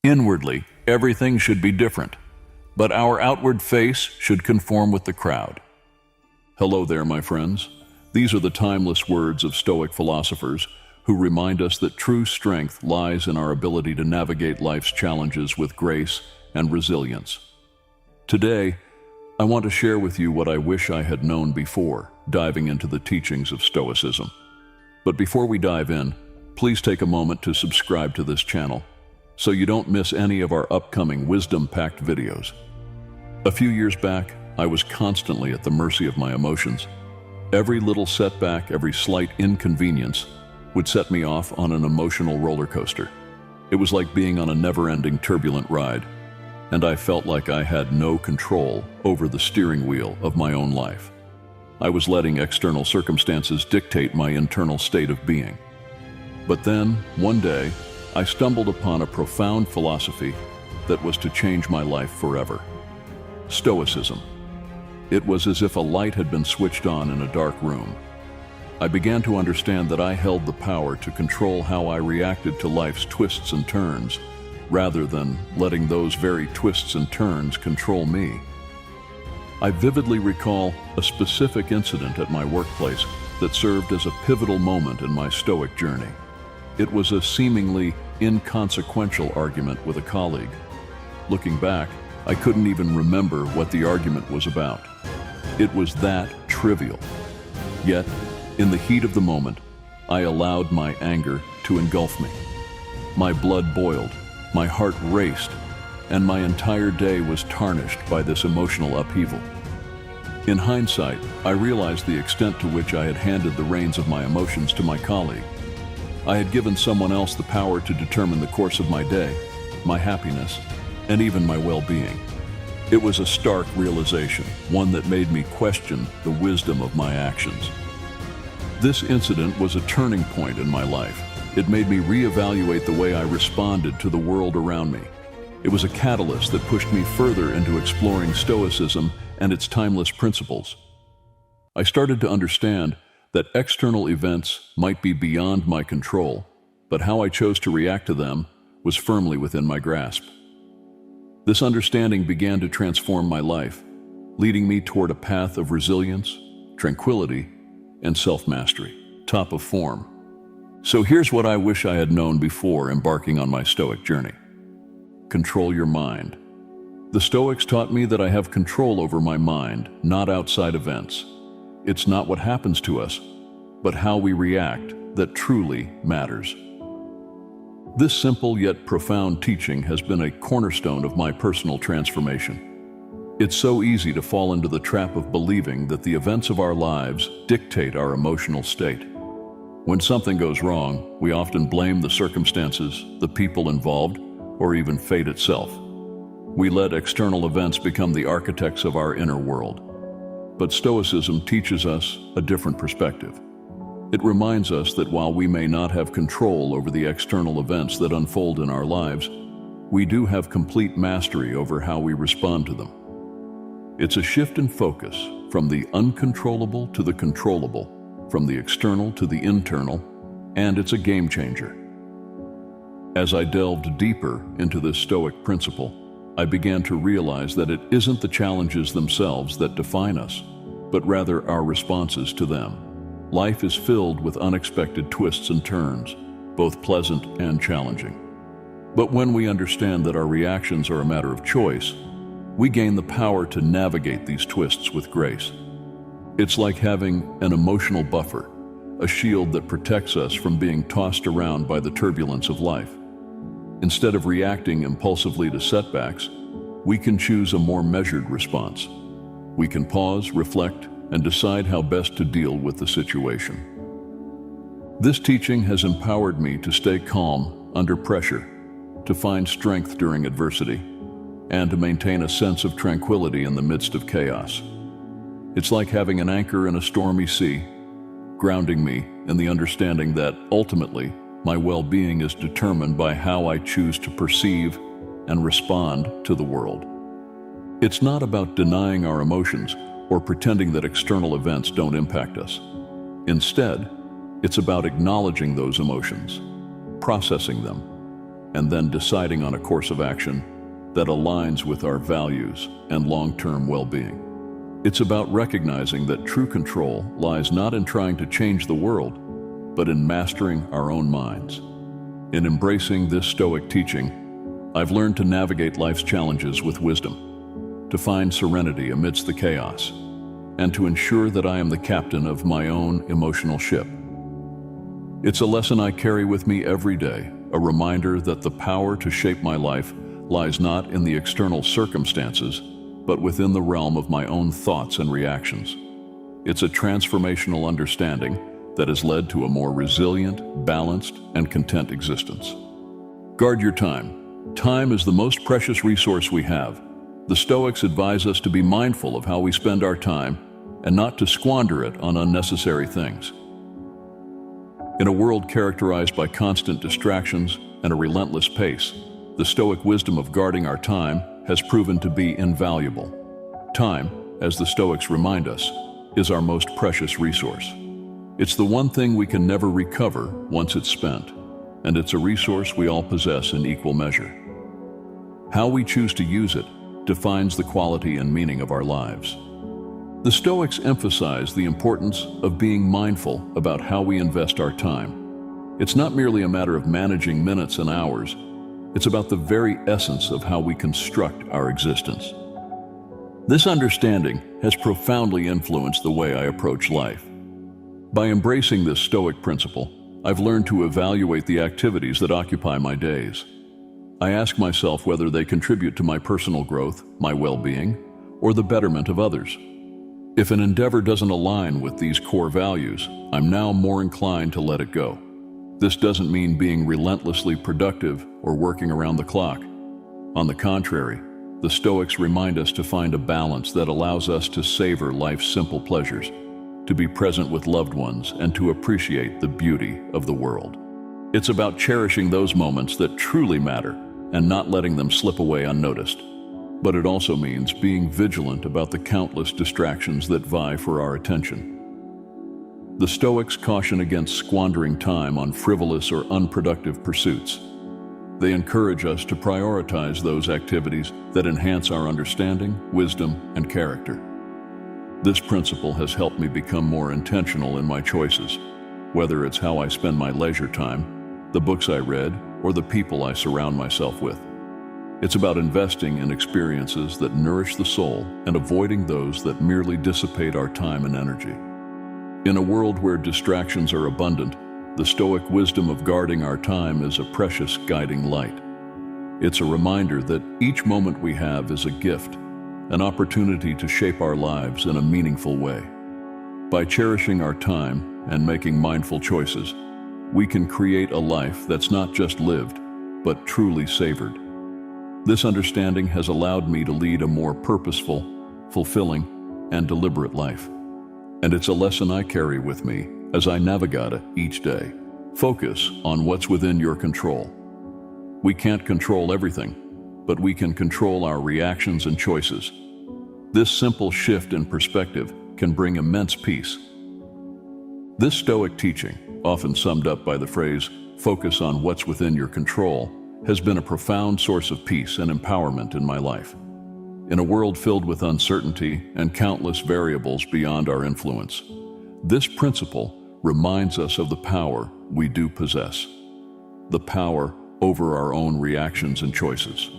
Inwardly, everything should be different, but our outward face should conform with the crowd. Hello there, my friends. These are the timeless words of Stoic philosophers who remind us that true strength lies in our ability to navigate life's challenges with grace and resilience. Today, I want to share with you what I wish I had known before diving into the teachings of Stoicism. But before we dive in, please take a moment to subscribe to this channel so you don't miss any of our upcoming wisdom-packed videos. A few years back, I was constantly at the mercy of my emotions. Every little setback, every slight inconvenience would set me off on an emotional roller coaster. It was like being on a never-ending turbulent ride, and I felt like I had no control over the steering wheel of my own life. I was letting external circumstances dictate my internal state of being. But then, one day, I stumbled upon a profound philosophy that was to change my life forever. Stoicism. It was as if a light had been switched on in a dark room. I began to understand that I held the power to control how I reacted to life's twists and turns, rather than letting those very twists and turns control me. I vividly recall a specific incident at my workplace that served as a pivotal moment in my Stoic journey. It was a seemingly inconsequential argument with a colleague. Looking back, I couldn't even remember what the argument was about. It was that trivial. Yet, in the heat of the moment, I allowed my anger to engulf me. My blood boiled, my heart raced, and my entire day was tarnished by this emotional upheaval. In hindsight, I realized the extent to which I had handed the reins of my emotions to my colleague. I had given someone else the power to determine the course of my day, my happiness, and even my well-being. It was a stark realization, one that made me question the wisdom of my actions. This incident was a turning point in my life. It made me reevaluate the way I responded to the world around me. It was a catalyst that pushed me further into exploring Stoicism and its timeless principles. I started to understand that external events might be beyond my control, but how I chose to react to them was firmly within my grasp. This understanding began to transform my life, leading me toward a path of resilience, tranquility, and self-mastery, top of form. So here's what I wish I had known before embarking on my Stoic journey. Control your mind. The Stoics taught me that I have control over my mind, not outside events. It's not what happens to us, but how we react that truly matters. This simple yet profound teaching has been a cornerstone of my personal transformation. It's so easy to fall into the trap of believing that the events of our lives dictate our emotional state. When something goes wrong, we often blame the circumstances, the people involved, or even fate itself. We let external events become the architects of our inner world. But Stoicism teaches us a different perspective. It reminds us that while we may not have control over the external events that unfold in our lives, we do have complete mastery over how we respond to them. It's a shift in focus from the uncontrollable to the controllable, from the external to the internal, and it's a game changer. As I delved deeper into this Stoic principle, I began to realize that it isn't the challenges themselves that define us, but rather our responses to them. Life is filled with unexpected twists and turns, both pleasant and challenging. But when we understand that our reactions are a matter of choice, we gain the power to navigate these twists with grace. It's like having an emotional buffer, a shield that protects us from being tossed around by the turbulence of life. Instead of reacting impulsively to setbacks, we can choose a more measured response. We can pause, reflect, and decide how best to deal with the situation. This teaching has empowered me to stay calm under pressure, to find strength during adversity, and to maintain a sense of tranquility in the midst of chaos. It's like having an anchor in a stormy sea, grounding me in the understanding that ultimately my well-being is determined by how I choose to perceive and respond to the world. It's not about denying our emotions or pretending that external events don't impact us. Instead, it's about acknowledging those emotions, processing them, and then deciding on a course of action that aligns with our values and long-term well-being. It's about recognizing that true control lies not in trying to change the world, but in mastering our own minds. In embracing this Stoic teaching, I've learned to navigate life's challenges with wisdom, to find serenity amidst the chaos, and to ensure that I am the captain of my own emotional ship. It's a lesson I carry with me every day, a reminder that the power to shape my life lies not in the external circumstances, but within the realm of my own thoughts and reactions. It's a transformational understanding that has led to a more resilient, balanced, and content existence. Guard your time. Time is the most precious resource we have. The Stoics advise us to be mindful of how we spend our time and not to squander it on unnecessary things. In a world characterized by constant distractions and a relentless pace, the Stoic wisdom of guarding our time has proven to be invaluable. Time, as the Stoics remind us, is our most precious resource. It's the one thing we can never recover once it's spent, and it's a resource we all possess in equal measure. How we choose to use it defines the quality and meaning of our lives. The Stoics emphasize the importance of being mindful about how we invest our time. It's not merely a matter of managing minutes and hours. It's about the very essence of how we construct our existence. This understanding has profoundly influenced the way I approach life. By embracing this Stoic principle, I've learned to evaluate the activities that occupy my days. I ask myself whether they contribute to my personal growth, my well-being, or the betterment of others. If an endeavor doesn't align with these core values, I'm now more inclined to let it go. This doesn't mean being relentlessly productive or working around the clock. On the contrary, the Stoics remind us to find a balance that allows us to savor life's simple pleasures, to be present with loved ones, and to appreciate the beauty of the world. It's about cherishing those moments that truly matter and not letting them slip away unnoticed. But it also means being vigilant about the countless distractions that vie for our attention. The Stoics caution against squandering time on frivolous or unproductive pursuits. They encourage us to prioritize those activities that enhance our understanding, wisdom, and character. This principle has helped me become more intentional in my choices, whether it's how I spend my leisure time, the books I read, or the people I surround myself with. It's about investing in experiences that nourish the soul and avoiding those that merely dissipate our time and energy. In a world where distractions are abundant, the Stoic wisdom of guarding our time is a precious guiding light. It's a reminder that each moment we have is a gift, an opportunity to shape our lives in a meaningful way. By cherishing our time and making mindful choices, we can create a life that's not just lived, but truly savored. This understanding has allowed me to lead a more purposeful, fulfilling, and deliberate life. And it's a lesson I carry with me as I navigate it each day. Focus on what's within your control. We can't control everything, but we can control our reactions and choices. This simple shift in perspective can bring immense peace. This Stoic teaching, often summed up by the phrase, "focus on what's within your control," has been a profound source of peace and empowerment in my life. In a world filled with uncertainty and countless variables beyond our influence, this principle reminds us of the power we do possess, the power over our own reactions and choices.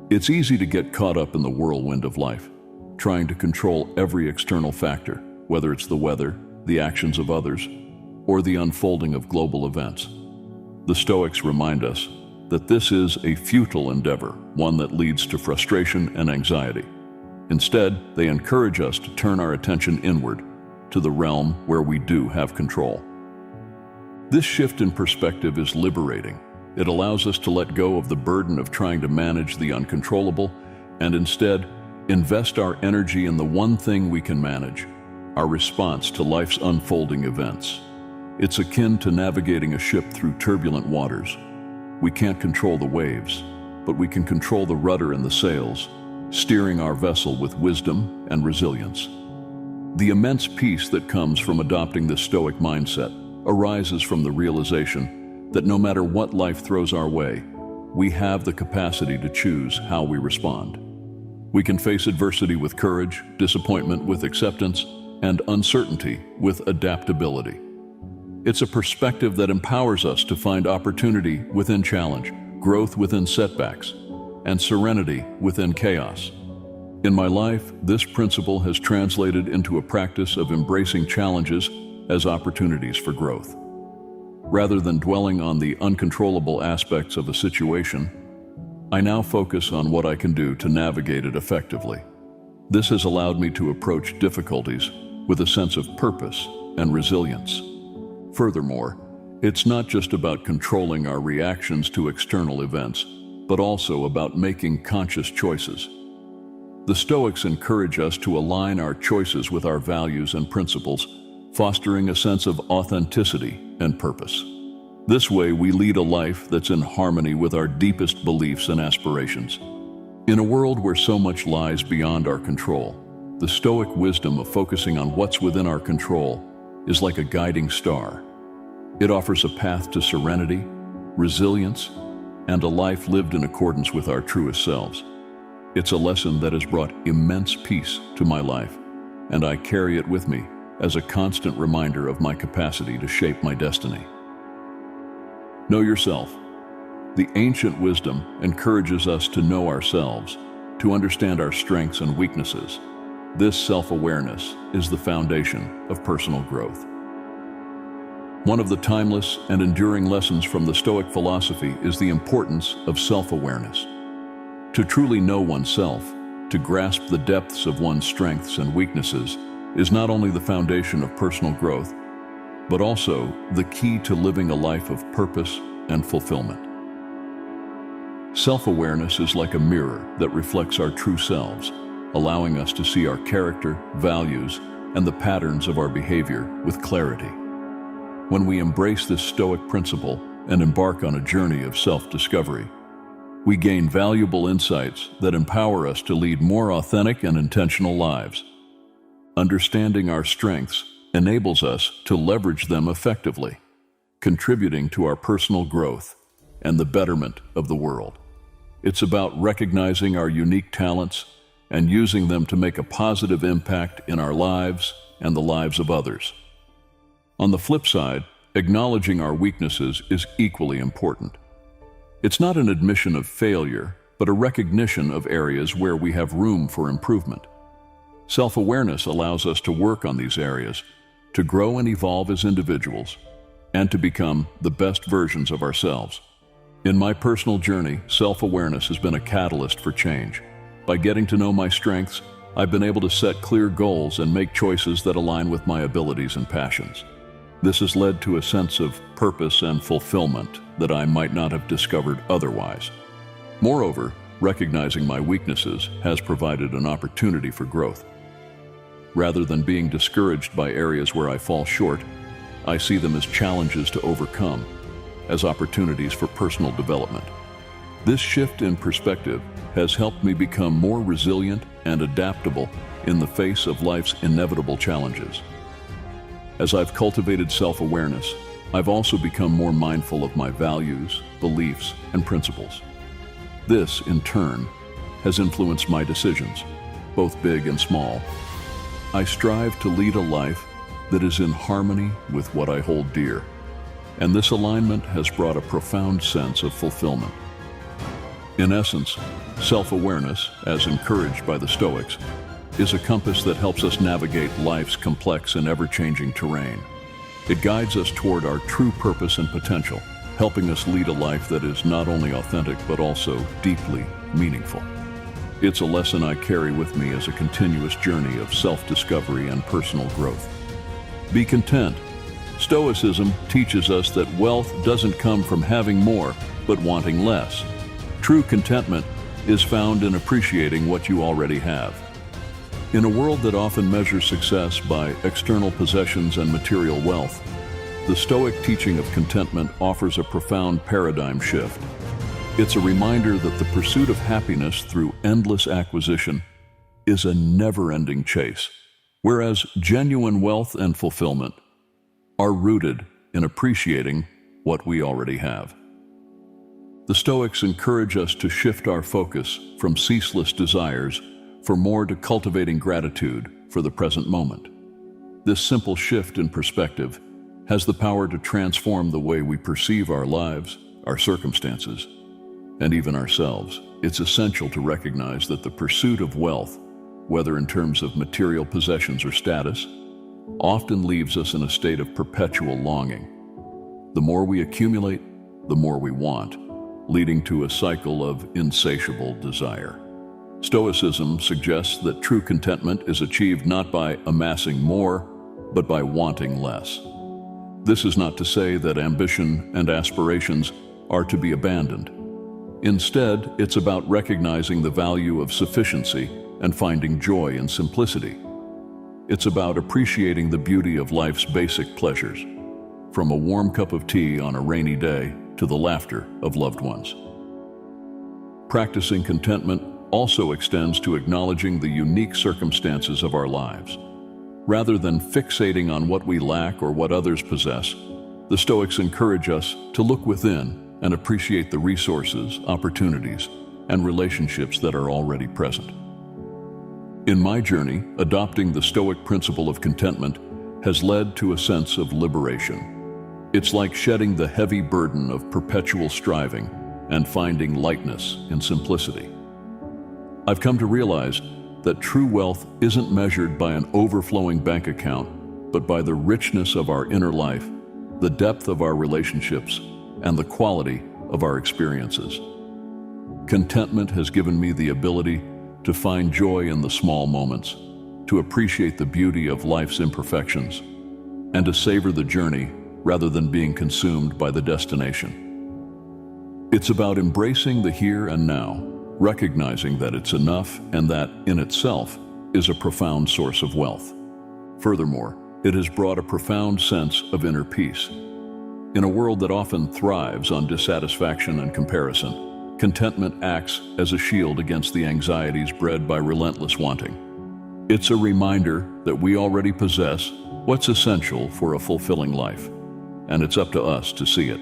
It's easy to get caught up in the whirlwind of life, trying to control every external factor, whether it's the weather, the actions of others, or the unfolding of global events. The Stoics remind us that this is a futile endeavor, one that leads to frustration and anxiety. Instead, they encourage us to turn our attention inward, to the realm where we do have control. This shift in perspective is liberating. It allows us to let go of the burden of trying to manage the uncontrollable and instead invest our energy in the one thing we can manage, our response to life's unfolding events. It's akin to navigating a ship through turbulent waters. We can't control the waves, but we can control the rudder and the sails, steering our vessel with wisdom and resilience. The immense peace that comes from adopting this Stoic mindset arises from the realization that no matter what life throws our way, we have the capacity to choose how we respond. We can face adversity with courage, disappointment with acceptance, and uncertainty with adaptability. It's a perspective that empowers us to find opportunity within challenge, growth within setbacks, and serenity within chaos. In my life, this principle has translated into a practice of embracing challenges as opportunities for growth. Rather than dwelling on the uncontrollable aspects of a situation, I now focus on what I can do to navigate it effectively. This has allowed me to approach difficulties with a sense of purpose and resilience. Furthermore, it's not just about controlling our reactions to external events, but also about making conscious choices. The Stoics encourage us to align our choices with our values and principles, fostering a sense of authenticity and purpose. This way, we lead a life that's in harmony with our deepest beliefs and aspirations. In a world where so much lies beyond our control, the Stoic wisdom of focusing on what's within our control is like a guiding star. It offers a path to serenity, resilience, and a life lived in accordance with our truest selves. It's a lesson that has brought immense peace to my life, and I carry it with me as a constant reminder of my capacity to shape my destiny. Know yourself. The ancient wisdom encourages us to know ourselves, to understand our strengths and weaknesses. This self-awareness is the foundation of personal growth. One of the timeless and enduring lessons from the Stoic philosophy is the importance of self-awareness. To truly know oneself, to grasp the depths of one's strengths and weaknesses, is not only the foundation of personal growth, but also the key to living a life of purpose and fulfillment. Self-awareness is like a mirror that reflects our true selves, allowing us to see our character, values, and the patterns of our behavior with clarity. When we embrace this Stoic principle and embark on a journey of self-discovery, we gain valuable insights that empower us to lead more authentic and intentional lives. Understanding our strengths enables us to leverage them effectively, contributing to our personal growth and the betterment of the world. It's about recognizing our unique talents and using them to make a positive impact in our lives and the lives of others. On the flip side, acknowledging our weaknesses is equally important. It's not an admission of failure, but a recognition of areas where we have room for improvement. Self-awareness allows us to work on these areas, to grow and evolve as individuals, and to become the best versions of ourselves. In my personal journey, self-awareness has been a catalyst for change. By getting to know my strengths, I've been able to set clear goals and make choices that align with my abilities and passions. This has led to a sense of purpose and fulfillment that I might not have discovered otherwise. Moreover, recognizing my weaknesses has provided an opportunity for growth. Rather than being discouraged by areas where I fall short, I see them as challenges to overcome, as opportunities for personal development. This shift in perspective has helped me become more resilient and adaptable in the face of life's inevitable challenges. As I've cultivated self-awareness, I've also become more mindful of my values, beliefs, and principles. This, in turn, has influenced my decisions, both big and small. I strive to lead a life that is in harmony with what I hold dear, and this alignment has brought a profound sense of fulfillment. In essence, self-awareness, as encouraged by the Stoics, is a compass that helps us navigate life's complex and ever-changing terrain. It guides us toward our true purpose and potential, helping us lead a life that is not only authentic but also deeply meaningful. It's a lesson I carry with me as a continuous journey of self-discovery and personal growth. Be content. Stoicism teaches us that wealth doesn't come from having more, but wanting less. True contentment is found in appreciating what you already have. In a world that often measures success by external possessions and material wealth, the Stoic teaching of contentment offers a profound paradigm shift. It's a reminder that the pursuit of happiness through endless acquisition is a never-ending chase, whereas genuine wealth and fulfillment are rooted in appreciating what we already have. The Stoics encourage us to shift our focus from ceaseless desires for more to cultivating gratitude for the present moment. This simple shift in perspective has the power to transform the way we perceive our lives, our circumstances, and even ourselves. It's essential to recognize that the pursuit of wealth, whether in terms of material possessions or status, often leaves us in a state of perpetual longing. The more we accumulate, the more we want, leading to a cycle of insatiable desire. Stoicism suggests that true contentment is achieved not by amassing more, but by wanting less. This is not to say that ambition and aspirations are to be abandoned. Instead, it's about recognizing the value of sufficiency and finding joy in simplicity. It's about appreciating the beauty of life's basic pleasures, from a warm cup of tea on a rainy day to the laughter of loved ones. Practicing contentment also extends to acknowledging the unique circumstances of our lives. Rather than fixating on what we lack or what others possess, the Stoics encourage us to look within and appreciate the resources, opportunities, and relationships that are already present. In my journey, adopting the Stoic principle of contentment has led to a sense of liberation. It's like shedding the heavy burden of perpetual striving and finding lightness in simplicity. I've come to realize that true wealth isn't measured by an overflowing bank account, but by the richness of our inner life, the depth of our relationships, and the quality of our experiences. Contentment has given me the ability to find joy in the small moments, to appreciate the beauty of life's imperfections, and to savor the journey rather than being consumed by the destination. It's about embracing the here and now, recognizing that it's enough and that, in itself, is a profound source of wealth. Furthermore, it has brought a profound sense of inner peace. In a world that often thrives on dissatisfaction and comparison, contentment acts as a shield against the anxieties bred by relentless wanting. It's a reminder that we already possess what's essential for a fulfilling life, and it's up to us to see it.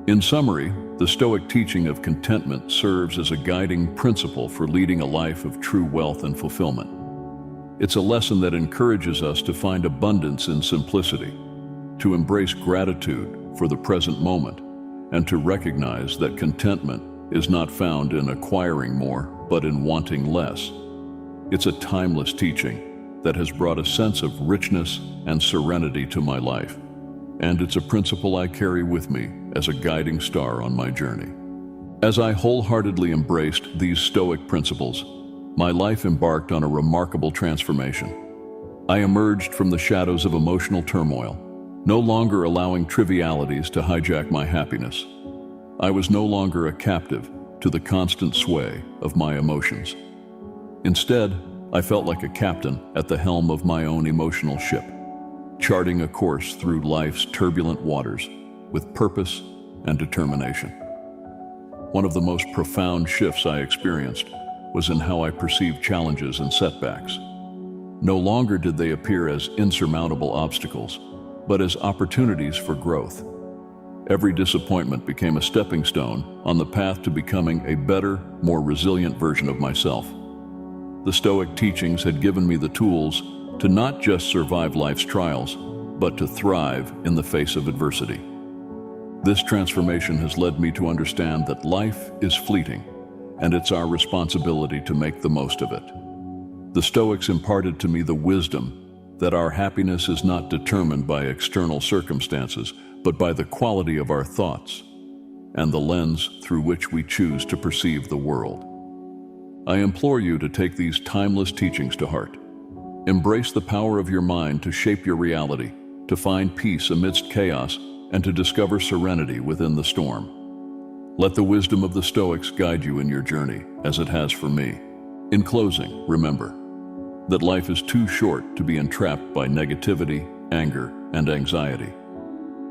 In summary, the Stoic teaching of contentment serves as a guiding principle for leading a life of true wealth and fulfillment. It's a lesson that encourages us to find abundance in simplicity, to embrace gratitude for the present moment, and to recognize that contentment is not found in acquiring more, but in wanting less. It's a timeless teaching that has brought a sense of richness and serenity to my life, and it's a principle I carry with me as a guiding star on my journey. As I wholeheartedly embraced these Stoic principles, my life embarked on a remarkable transformation. I emerged from the shadows of emotional turmoil, no longer allowing trivialities to hijack my happiness. I was no longer a captive to the constant sway of my emotions. Instead, I felt like a captain at the helm of my own emotional ship, charting a course through life's turbulent waters with purpose and determination. One of the most profound shifts I experienced was in how I perceived challenges and setbacks. No longer did they appear as insurmountable obstacles, but as opportunities for growth. Every disappointment became a stepping stone on the path to becoming a better, more resilient version of myself. The Stoic teachings had given me the tools to not just survive life's trials, but to thrive in the face of adversity. This transformation has led me to understand that life is fleeting, and it's our responsibility to make the most of it. The Stoics imparted to me the wisdom that our happiness is not determined by external circumstances, but by the quality of our thoughts and the lens through which we choose to perceive the world. I implore you to take these timeless teachings to heart. Embrace the power of your mind to shape your reality, to find peace amidst chaos, and to discover serenity within the storm. Let the wisdom of the Stoics guide you in your journey, as it has for me. In closing, remember that life is too short to be entrapped by negativity, anger, and anxiety.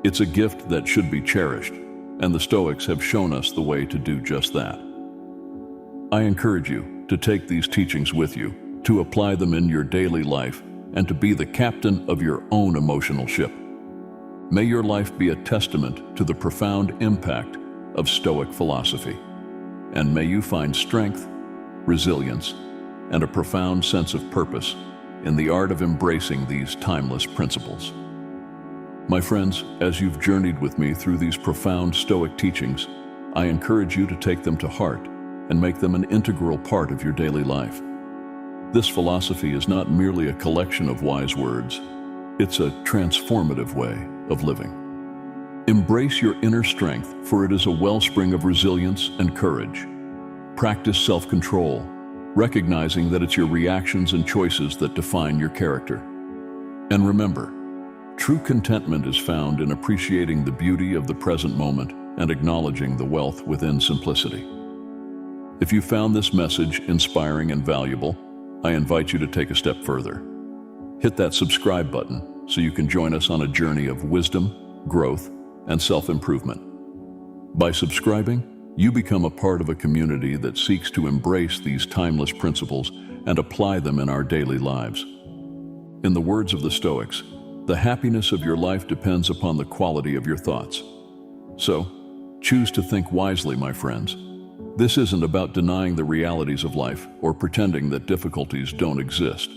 It's a gift that should be cherished, and the Stoics have shown us the way to do just that. I encourage you to take these teachings with you, to apply them in your daily life, and to be the captain of your own emotional ship. May your life be a testament to the profound impact of Stoic philosophy, and may you find strength, resilience, and a profound sense of purpose in the art of embracing these timeless principles. My friends, as you've journeyed with me through these profound Stoic teachings, I encourage you to take them to heart and make them an integral part of your daily life. This philosophy is not merely a collection of wise words, it's a transformative way of living. Embrace your inner strength, for it is a wellspring of resilience and courage. Practice self-control, recognizing that it's your reactions and choices that define your character. And remember, true contentment is found in appreciating the beauty of the present moment and acknowledging the wealth within simplicity. If you found this message inspiring and valuable, I invite you to take a step further. Hit that subscribe button so you can join us on a journey of wisdom, growth, and self-improvement. By subscribing, you become a part of a community that seeks to embrace these timeless principles and apply them in our daily lives. In the words of the Stoics, the happiness of your life depends upon the quality of your thoughts. So, choose to think wisely, my friends. This isn't about denying the realities of life or pretending that difficulties don't exist.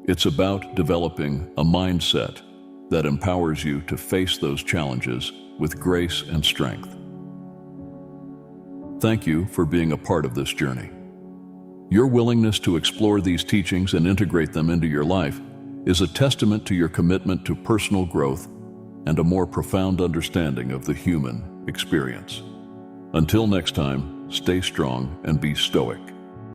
It's about developing a mindset that empowers you to face those challenges with grace and strength. Thank you for being a part of this journey. Your willingness to explore these teachings and integrate them into your life is a testament to your commitment to personal growth and a more profound understanding of the human experience. Until next time, stay strong and be stoic.